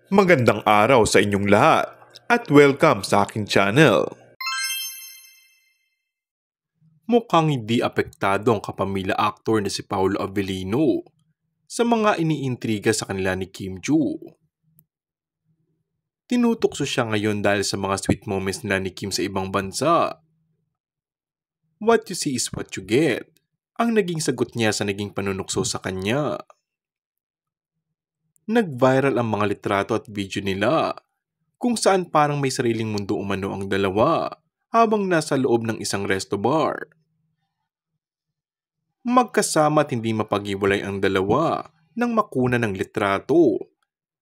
Magandang araw sa inyong lahat at welcome sa aking channel. Mukhang hindi apektado ang kapamilya aktor na si Paolo Avellino sa mga iniintriga sa kanila ni Kim Joo. Tinutokso siya ngayon dahil sa mga sweet moments nila ni Kim sa ibang bansa. What you see is what you get, ang naging sagot niya sa naging panunukso sa kanya. Nag-viral ang mga litrato at video nila kung saan parang may sariling mundo umano ang dalawa habang nasa loob ng isang resto bar. Magkasama at hindi mapaghiwalay ang dalawa nang makuna ng litrato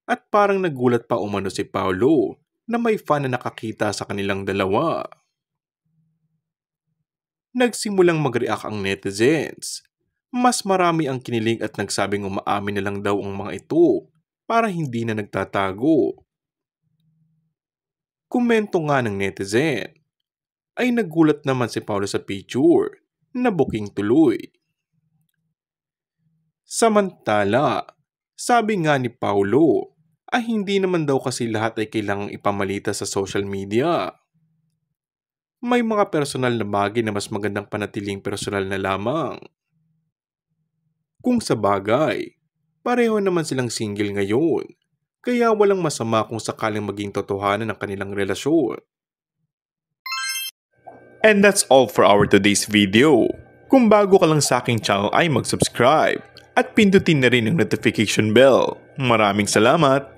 at parang nagulat pa umano si Paolo na may fan na nakakita sa kanilang dalawa. Nagsimulang mag-react ang netizens. Mas marami ang kinilig at nagsabing umaamin na lang daw ang mga ito para hindi na nagtatago. Komento nga ng netizen, ay nagulat naman si Paolo sa picture na booking tuloy. Samantala, sabi nga ni Paolo ay hindi naman daw kasi lahat ay kailangang ipamalita sa social media. May mga personal na bagay na mas magandang panatiling personal na lamang. Kung sa bagay, pareho naman silang single ngayon, kaya walang masama kung sakaling maging totohanan ang kanilang relasyon. And that's all for our today's video. Kung bago ka lang sa aking channel ay mag-subscribe at pindutin na rin ang notification bell. Maraming salamat!